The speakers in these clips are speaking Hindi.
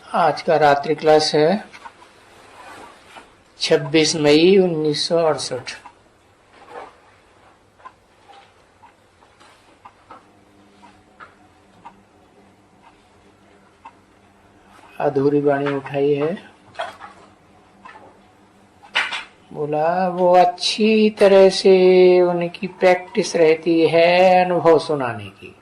आज का रात्रि क्लास है 26 मई 1968। अधूरी वाणी उठाई है। बोला वो अच्छी तरह से उनकी प्रैक्टिस रहती है अनुभव सुनाने की।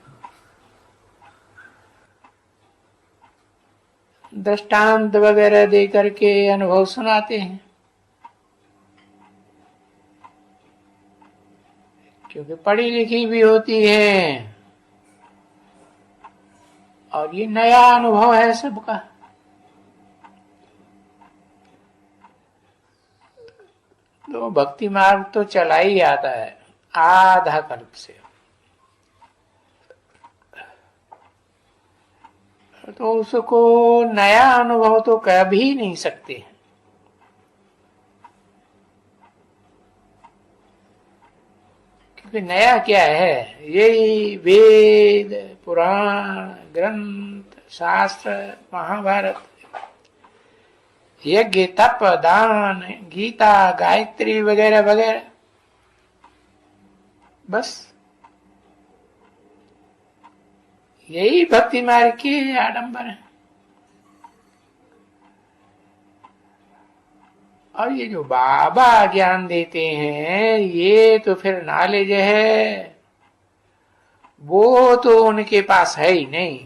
दृष्टांत वगैरह दे करके अनुभव सुनाते हैं, क्योंकि पढ़ी लिखी भी होती है और ये नया अनुभव है सबका। तो भक्ति मार्ग तो चला ही आता है आधा कल्प से, तो उसको नया अनुभव तो कभी नहीं सकते। क्योंकि नया क्या है, यही वेद पुराण ग्रंथ शास्त्र महाभारत यज्ञ तप दान गीता गायत्री वगैरह वगैरह, बस यही भक्ति मार्ग के आडंबर है। और ये जो बाबा ज्ञान देते हैं ये तो फिर नॉलेज है, वो तो उनके पास है ही नहीं।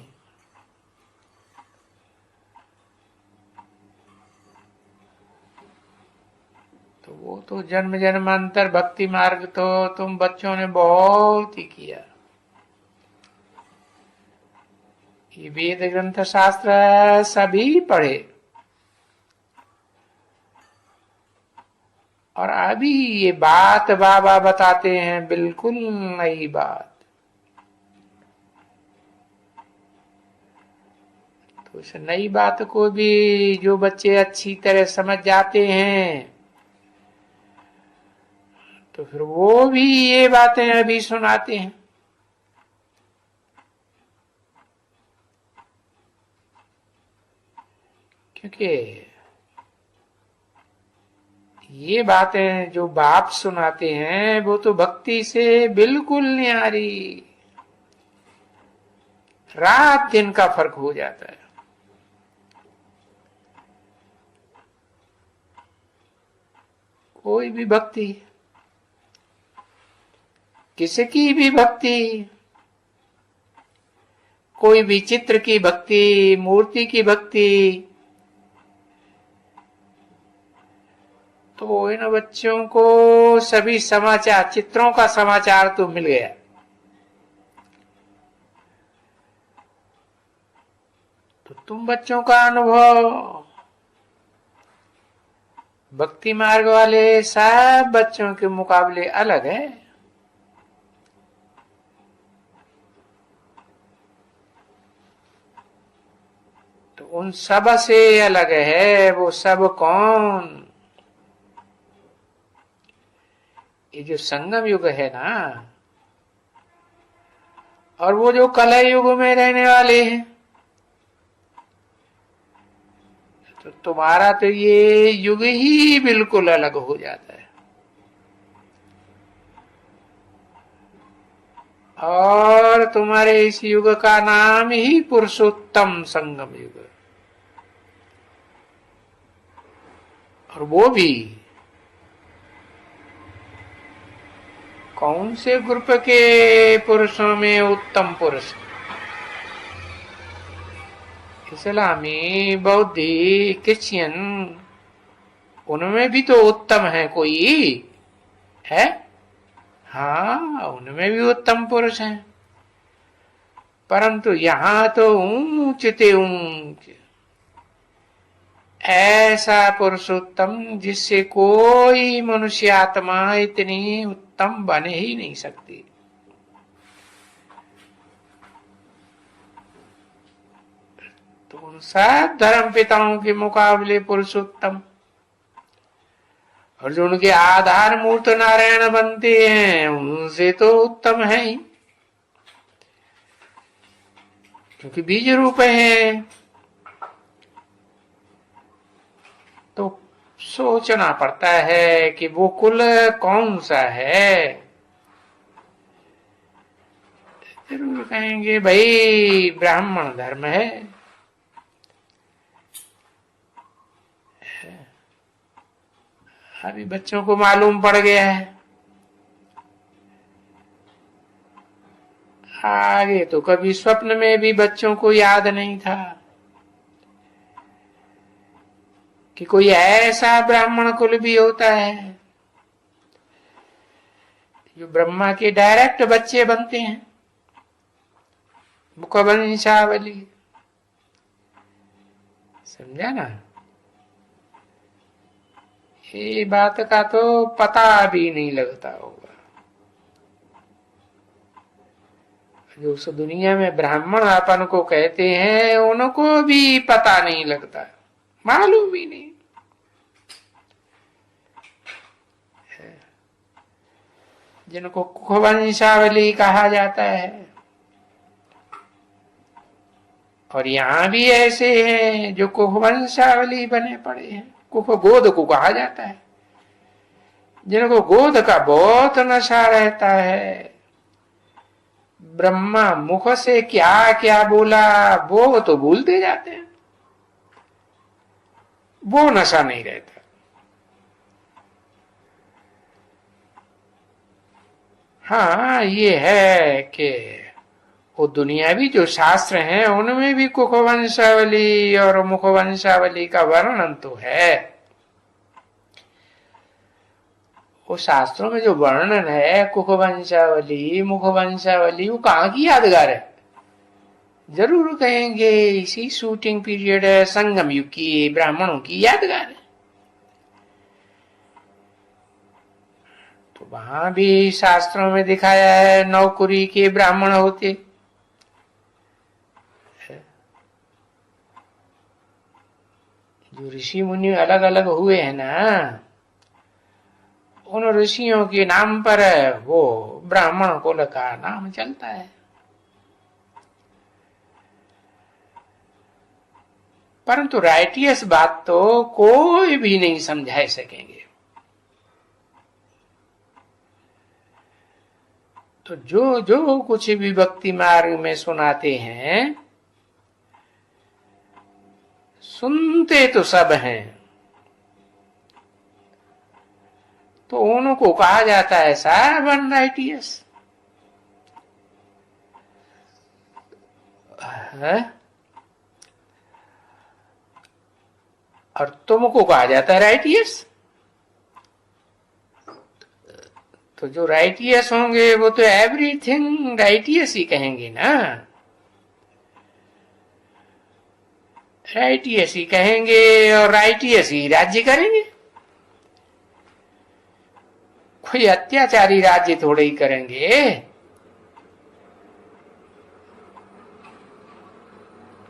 तो वो तो जन्म जन्मांतर भक्ति मार्ग तो तुम बच्चों ने बहुत ही किया। ये वेद ग्रंथ शास्त्र सभी पढ़े, और अभी ये बात बाबा बताते हैं बिल्कुल नई बात। तो इस नई बात को भी जो बच्चे अच्छी तरह समझ जाते हैं तो फिर वो भी ये बातें अभी सुनाते हैं। क्योंकि ये बातें जो बाप सुनाते हैं वो तो भक्ति से बिल्कुल न्यारी, रात दिन का फर्क हो जाता है। कोई भी भक्ति, किसकी भी भक्ति, कोई भी चित्र की भक्ति मूर्ति की भक्ति, तो इन बच्चों को सभी समाचार चित्रों का समाचार तो मिल गया। तो तुम बच्चों का अनुभव भक्ति मार्ग वाले सब बच्चों के मुकाबले अलग है। तो उन सब से अलग है वो सब कौन? ये जो संगम युग है ना, और वो जो कलह युग में रहने वाले हैं, तो तुम्हारा तो ये युग ही बिल्कुल अलग हो जाता है। और तुम्हारे इस युग का नाम ही पुरुषोत्तम संगम युग, और वो भी कौन से ग्रुप के पुरुषों में उत्तम पुरुष? इस्लामी बौद्धि क्रिश्चियन, उनमें भी तो उत्तम है कोई है। हाँ, उनमें भी उत्तम पुरुष हैं, परंतु यहां तो ऊंचते ऊंच ऐसा पुरुषोत्तम जिससे कोई मनुष्य आत्मा इतनी उत्तम बने ही नहीं सकती। तो उन सब धर्म पिताओं के मुकाबले पुरुषोत्तम, और जो उनके आधार मूर्त नारायण बनते हैं उनसे तो उत्तम है ही, क्योंकि बीज रूप है। सोचना पड़ता है कि वो कुल कौन सा है। जरूर कहेंगे भाई ब्राह्मण धर्म है। अभी बच्चों को मालूम पड़ गया है, आगे तो कभी स्वप्न में भी बच्चों को याद नहीं था कि कोई ऐसा ब्राह्मण कुल भी होता है जो ब्रह्मा के डायरेक्ट बच्चे बनते हैं, मुखवंशावली। समझा ना? ये बात का तो पता भी नहीं लगता होगा। जो उस दुनिया में ब्राह्मण अपन को कहते हैं उनको भी पता नहीं लगता, मालूम ही नहीं। जिनको कुखवंशावली कहा जाता है, और यहां भी ऐसे हैं जो कुखवंशावली बने पड़े हैं। कुख गोद को कहा जाता है, जिनको गोद का बहुत नशा रहता है। ब्रह्मा मुख से क्या क्या बोला वो तो भूलते जाते हैं, वो नशा नहीं रहता। हाँ, ये है कि वो दुनियावी जो शास्त्र हैं उनमें भी कुखवंशावली और मुखवंशावली का वर्णन तो है। वो शास्त्रों में जो वर्णन है कुखवंशावली मुखवंशावली, वो कहाँ की यादगार है? जरूर कहेंगे इसी शूटिंग पीरियड संगम युग की ब्राह्मणों की यादगार है। तो वहां भी शास्त्रों में दिखाया है नौकुरी के ब्राह्मण होते। जो ऋषि मुनि अलग अलग हुए हैं ना, उन ऋषियों के नाम पर वो ब्राह्मण कुल का नाम चलता है। परंतु राइटियस बात तो कोई भी नहीं समझा सकेंगे। तो जो जो कुछ भी भक्ति मार्ग में सुनाते हैं, सुनते तो सब हैं, तो उनको कहा जाता है सब अनराइटियस। और तुमको कहा जाता है राइटियस। तो जो राइटियस होंगे वो तो एवरीथिंग राइटियस ही कहेंगे ना, राइटियस ही कहेंगे और राइटियस ही राज्य करेंगे। कोई अत्याचारी राज्य थोड़े ही करेंगे।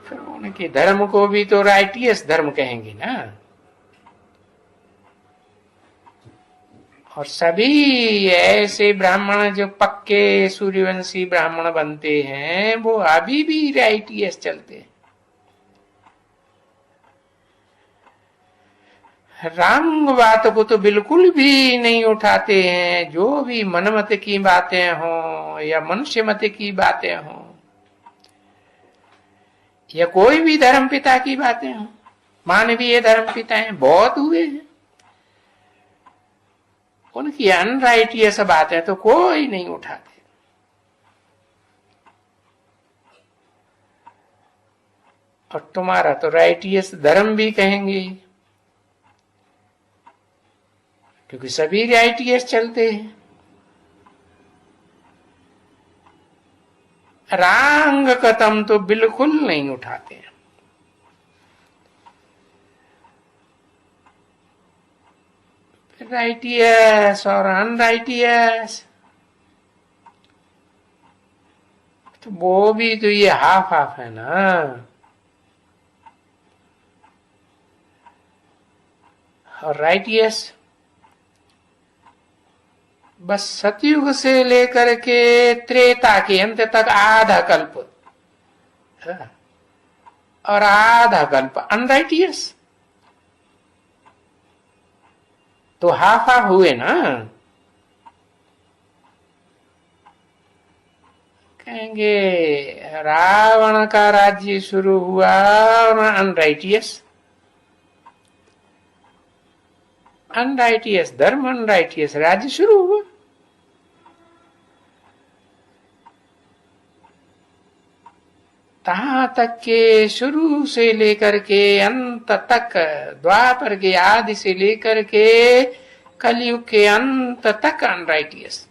फिर उनके धर्म को भी तो राइटियस धर्म कहेंगे ना। और सभी ऐसे ब्राह्मण जो पक्के सूर्यवंशी ब्राह्मण बनते हैं वो अभी भी राइटियस चलते हैं। रंग बात को तो बिल्कुल भी नहीं उठाते हैं। जो भी मनमत की बातें हों या मनुष्य मत की बातें हों या कोई भी धर्म पिता की बातें हों, मानवीय धर्म पिताएं बहुत हुए हैं, उनकी अनराइटियस बातें तो कोई नहीं उठाते। और तुम्हारा तो राइटियस धर्म भी कहेंगे, क्योंकि सभी राइटियस चलते हैं। रांग कदम तो बिल्कुल नहीं उठाते हैं। राइटियस और अनराइटियस तो वो भी तो ये हाफ हाफ है ना। और राइटियस बस सतयुग से लेकर के त्रेता के अंत तक आधा कल्प, और आधा कल्प अनराइटियस। तो हाफ हाफ हुए ना। कहेंगे रावण का राज्य शुरू हुआ और अनराइटियस धर्म, अनराइटियस राज्य शुरू हुआ। तहां तक के शुरू से लेकर के अंत तक, द्वापर के आदि से लेकर के कलयुग के अंत तक अनराइटियस।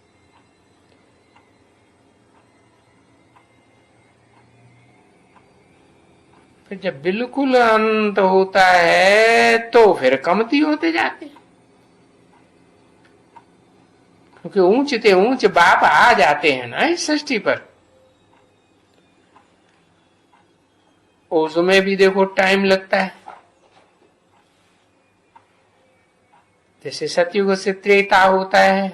फिर जब बिल्कुल अंत होता है तो फिर कमती होते जाते हैं, क्योंकि ऊंचते ऊंच बाप आ जाते हैं ना इस सृष्टि पर। उसमें भी देखो टाइम लगता है। जैसे सतयुग से त्रेता होता है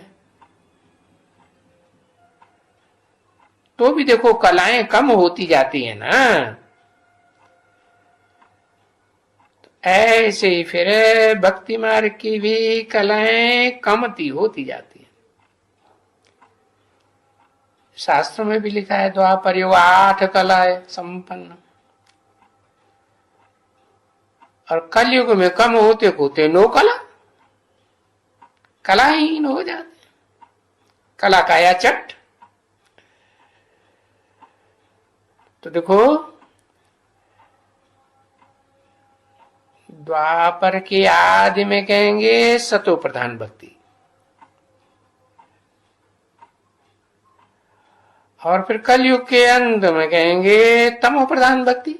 तो भी देखो कलाएं कम होती जाती है ना। ऐसे ही फिर भक्ति मार्ग की भी कलाएं कमती होती जाती है। शास्त्रों में भी लिखा है द्वापर युग 8 कलाएं संपन्न, और कलयुग में कम होते होते 9 कलाहीन हो जाते, कला काया चट। तो देखो द्वापर के आदि में कहेंगे सतो प्रधान भक्ति, और फिर कलयुग के अंत में कहेंगे तमो प्रधान भक्ति।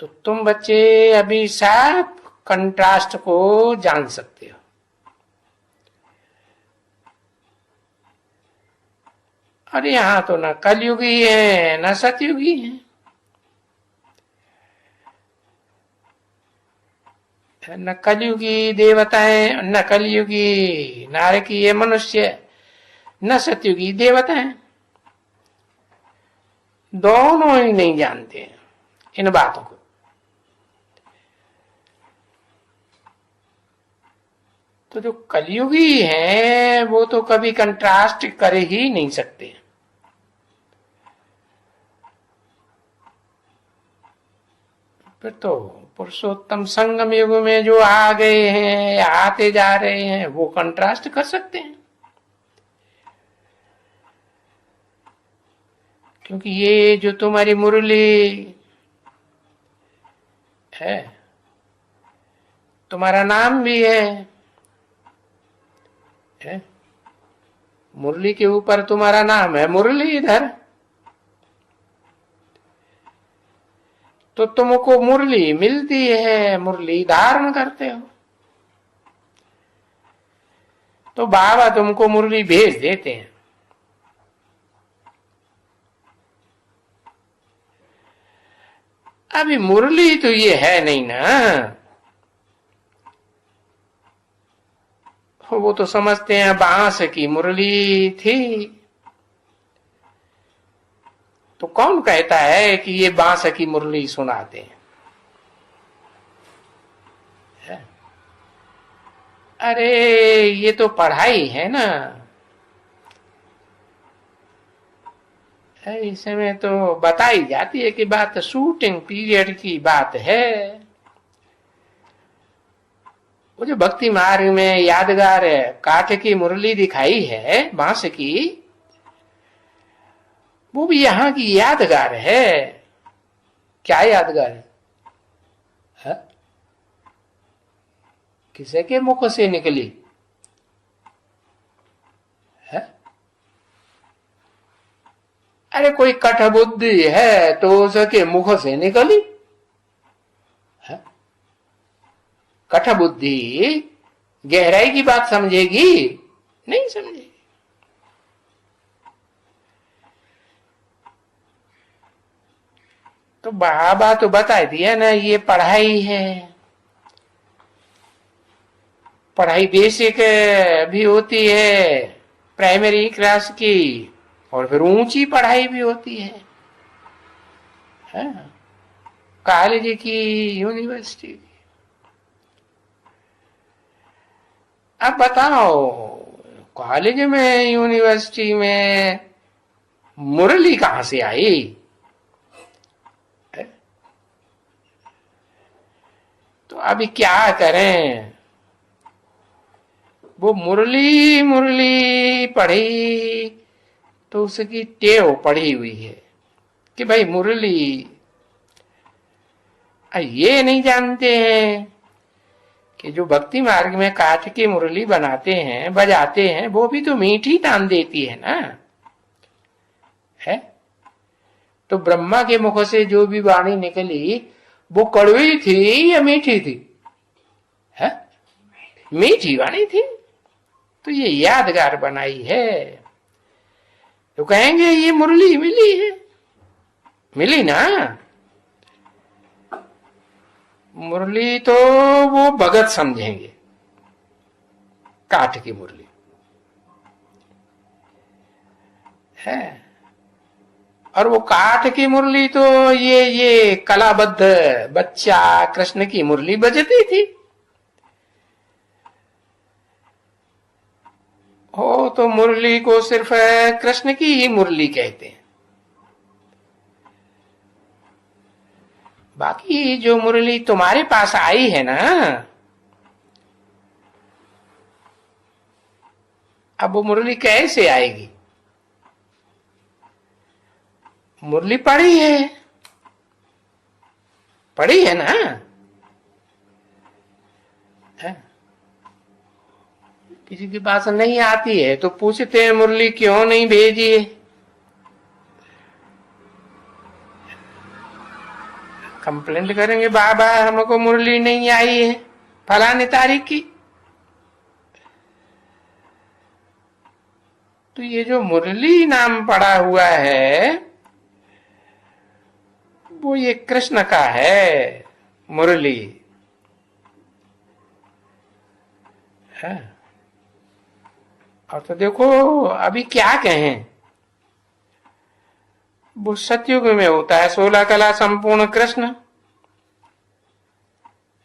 तो तुम बच्चे अभी साफ कंट्रास्ट को जान सकते हो। और यहां तो न कलयुगी है न सतयुगी है, न कलयुगी देवताएं न कलयुगी नारकीय मनुष्य, न सतयुगी देवताएं। दोनों ही नहीं जानते हैं इन बातों को। तो जो कलयुगी हैं वो तो कभी कंट्रास्ट कर ही नहीं सकते। फिर तो पुरुषोत्तम संगम युग में जो आ गए हैं, आते जा रहे हैं, वो कंट्रास्ट कर सकते हैं। क्योंकि ये जो तुम्हारी मुरली है, तुम्हारा नाम भी है, मुरली के ऊपर तुम्हारा नाम है मुरलीधर, तो तुमको मुरली मिलती है, मुरली धारण करते हो, तो बाबा तुमको मुरली भेज देते हैं। अभी मुरली तो ये है नहीं ना, वो तो समझते हैं बांस की मुरली थी। तो कौन कहता है कि ये बांस की मुरली सुनाते हैं? अरे ये तो पढ़ाई है ना, इसमें तो बताई जाती है कि बात शूटिंग पीरियड की बात है। वो जो भक्ति मार्ग में यादगार काठ की मुरली दिखाई है बांस की, वो भी यहाँ की यादगार है। क्या यादगार है? किसे के मुख से निकली है? अरे कोई कठ बुद्धि है तो उसके मुख से निकली है? कठ बुद्धि गहराई की बात समझेगी? नहीं समझेगी। तो बाबा तो बता दिया ना, ये पढ़ाई है। पढ़ाई बेसिक भी होती है प्राइमरी क्लास की, और फिर ऊंची पढ़ाई भी होती है। है कॉलेज की, यूनिवर्सिटी की। अब बताओ, कॉलेज में, यूनिवर्सिटी में मुरली कहां से आई? तो अभी क्या करें? वो मुरली मुरली पढ़ी तो उसकी टेव पड़ी हुई है कि भाई मुरली। ये नहीं जानते हैं कि जो भक्ति मार्ग में काठ की मुरली बनाते हैं, बजाते हैं, वो भी तो मीठी तान देती है ना। है तो ब्रह्मा के मुख से जो भी वाणी निकली वो कड़वी थी या मीठी थी? है मीठी वाणी थी। तो ये यादगार बनाई है। तो कहेंगे ये मुरली मिली है, मिली ना। मुरली तो वो भगत समझेंगे, काठ की मुरली है। और वो काठ की मुरली तो ये कलाबद्ध बच्चा कृष्ण की मुरली बजती थी। हो तो मुरली को सिर्फ कृष्ण की ही मुरली कहते हैं। बाकी जो मुरली तुम्हारे पास आई है ना, अब वो मुरली कैसे आएगी? मुरली पड़ी है, पड़ी है ना। है? किसी के पास नहीं आती है तो पूछते हैं मुरली क्यों नहीं भेजी है? कंप्लेंट करेंगे बाबा हमको मुरली नहीं आई है फलाने तारीख की। तो ये जो मुरली नाम पड़ा हुआ है वो ये कृष्ण का है, मुरली है। और तो देखो अभी क्या कहें, वो सतयुग में होता है 16 कला संपूर्ण कृष्ण।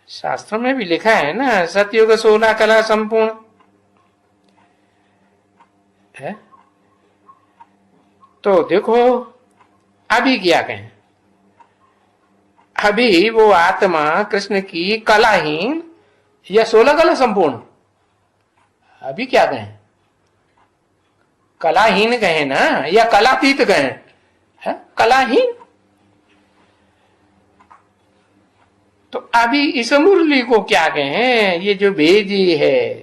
शास्त्र में भी लिखा है ना, सतयुग 16 कला संपूर्ण है। तो देखो अभी क्या कहें, अभी वो आत्मा कृष्ण की कलाहीन या 16 कला संपूर्ण, अभी क्या कहें? कलाहीन कहें ना या कलातीत कहें? है कलाहीन। तो अभी इस मुरली को क्या कहें? ये जो भेजी है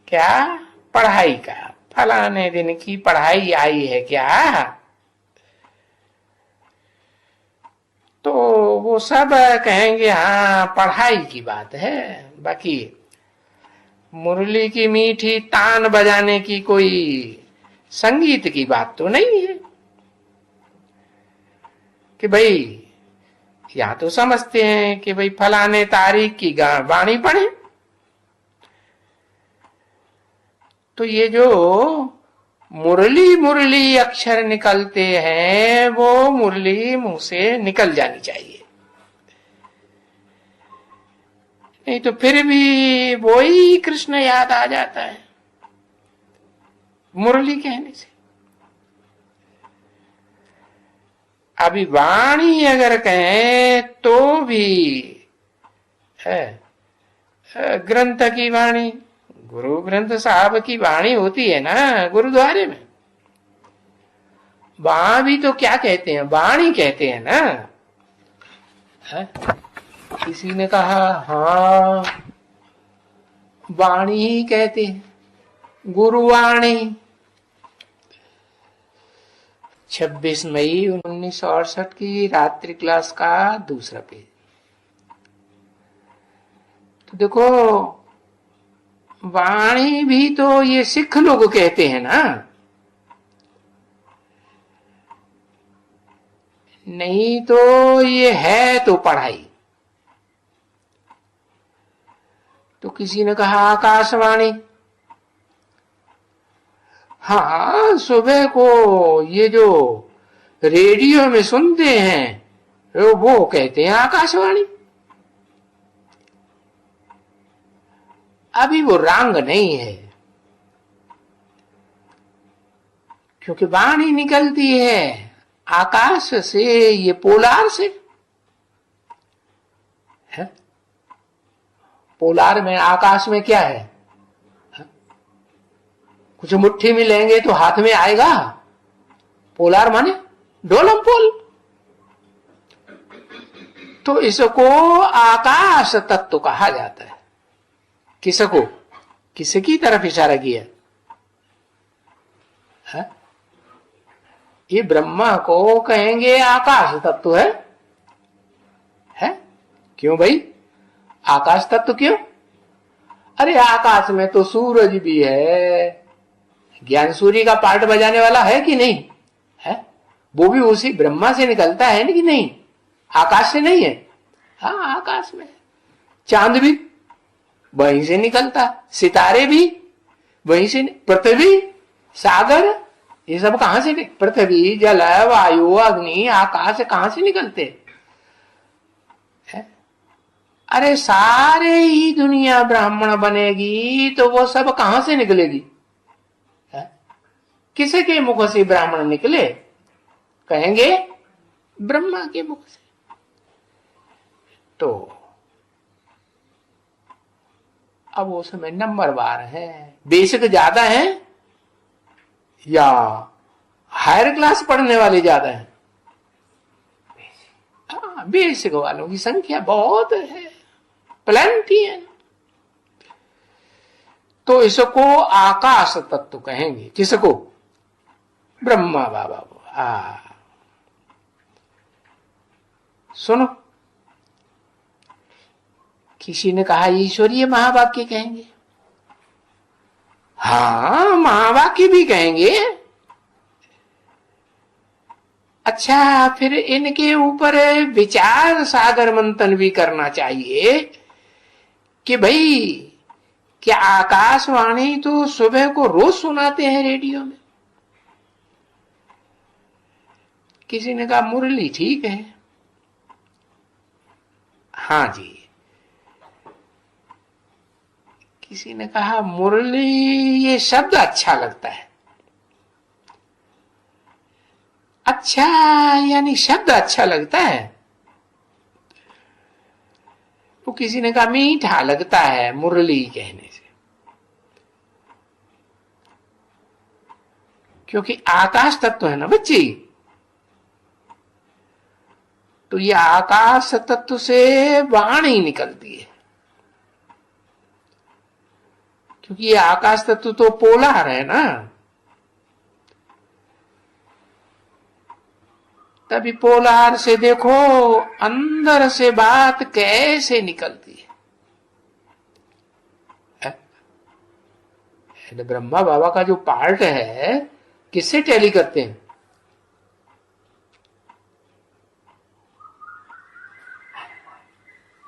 क्या पढ़ाई का, फलाने दिन की पढ़ाई आई है क्या? तो वो सब कहेंगे हाँ पढ़ाई की बात है। बाकी मुरली की मीठी तान बजाने की कोई संगीत की बात तो नहीं है कि भाई यहां तो समझते हैं कि भाई फलाने तारीख की वाणी पढ़े। तो ये जो मुरली मुरली अक्षर निकलते हैं वो मुरली मुंह से निकल जानी चाहिए, नहीं तो फिर भी वही कृष्ण याद आ जाता है मुरली कहने से। अभी वाणी अगर कहें तो भी है ग्रंथ की वाणी, गुरु ग्रंथ साहब की वाणी होती है ना गुरुद्वारे में, वहां भी तो क्या कहते हैं? वाणी कहते हैं ना। है? किसी ने कहा हाँ वाणी ही कहते हैं, गुरुवाणी। 26 मई 1968 की रात्रि क्लास का दूसरा पेज। तो देखो वाणी भी तो ये सिख लोग कहते हैं ना, नहीं तो ये है तो पढ़ाई। तो किसी ने कहा आकाशवाणी, हाँ सुबह को ये जो रेडियो में सुनते हैं वो कहते हैं आकाशवाणी। अभी वो रंग नहीं है, क्योंकि वाणी निकलती है आकाश से, ये पोलार से है। पोलार में, आकाश में क्या है? कुछ मुट्ठी में लेंगे तो हाथ में आएगा। पोलार माने डोलम पोल। तो इसको आकाश तत्व कहा जाता है। किसको? किसकी तरफ इशारा किया है? ये ब्रह्मा को कहेंगे आकाश तत्व है? क्यों भाई आकाश तत्व क्यों? अरे आकाश में तो सूरज भी है, ज्ञान सूर्य का पार्ट बजाने वाला है कि नहीं है? वो भी उसी ब्रह्मा से निकलता है ना कि नहीं? आकाश से नहीं है? हाँ आकाश में। चांद भी वहीं से निकलता, सितारे भी वहीं से, पृथ्वी, सागर, ये सब कहां से? पृथ्वी, जल, वायु, अग्नि, आकाश कहां से निकलते है? अरे सारे ही दुनिया ब्राह्मण बनेगी तो वो सब कहां से निकलेगी है? किसी के मुख से ब्राह्मण निकले? कहेंगे ब्रह्मा के मुख से। तो अब वो समय नंबरवार है, बेसिक ज्यादा है या हायर क्लास पढ़ने वाले ज्यादा हैं? हाँ, बेसिक वालों की संख्या बहुत है, प्लेंटी है। तो इसको आकाश तत्व कहेंगे। किसको? ब्रह्मा बाबा को। सुनो, किसी ने कहा ईश्वरीय महावाक्य कहेंगे। हाँ महावाक्य भी कहेंगे। अच्छा, फिर इनके ऊपर विचार सागर मंथन भी करना चाहिए कि भाई क्या आकाशवाणी तो सुबह को रोज सुनाते हैं रेडियो में। किसी ने कहा मुरली ठीक है। हाँ जी। किसी ने कहा मुरली ये शब्द अच्छा लगता है। अच्छा यानी शब्द अच्छा लगता है। तो किसी ने कहा मीठा लगता है मुरली कहने से, क्योंकि आकाश तत्व है ना बच्ची। तो ये आकाश तत्व से वाणी निकलती है, क्योंकि ये आकाश तत्व तो पोलार है ना। तभी पोलार से देखो अंदर से बात कैसे निकलती है। ब्रह्मा बाबा का जो पार्ट है किससे टैली करते हैं?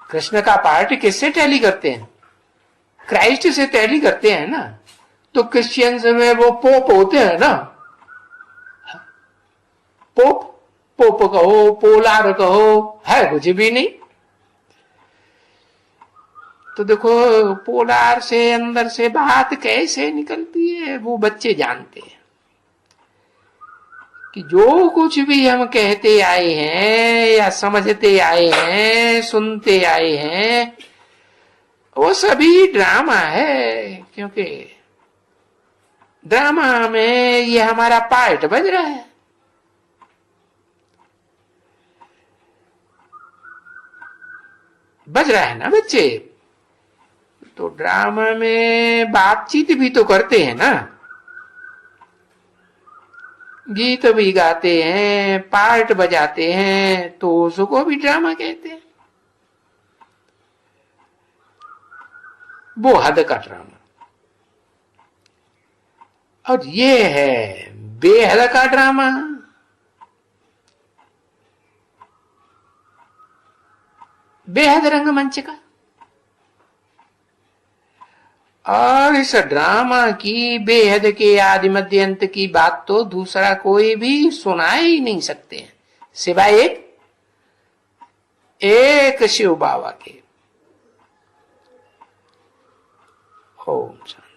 कृष्ण का पार्ट किससे टैली करते हैं? क्राइस्ट से टैली करते हैं ना। तो क्रिश्चियंस में वो पोप होते हैं ना, पोप कहो, पोलार कहो, है कुछ भी नहीं। तो देखो पोलार से अंदर से बात कैसे निकलती है वो बच्चे जानते हैं कि जो कुछ भी हम कहते आए हैं या समझते आए हैं, सुनते आए हैं, वो सभी ड्रामा है। क्योंकि ड्रामा में ये हमारा पार्ट बज रहा है। बज रहा है ना बच्चे। तो ड्रामा में बातचीत भी तो करते हैं ना, गीत भी गाते हैं, पार्ट बजाते हैं, तो उसको भी ड्रामा कहते हैं। वो हद का ड्रामा। और ये है बेहद का ड्रामा। बेहद रंगमंच का। और इस ड्रामा की बेहद के आदि मध्य अंत की बात तो दूसरा कोई भी सुना ही नहीं सकते हैं सिवाय एक शिव बाबा के। ओम शांति।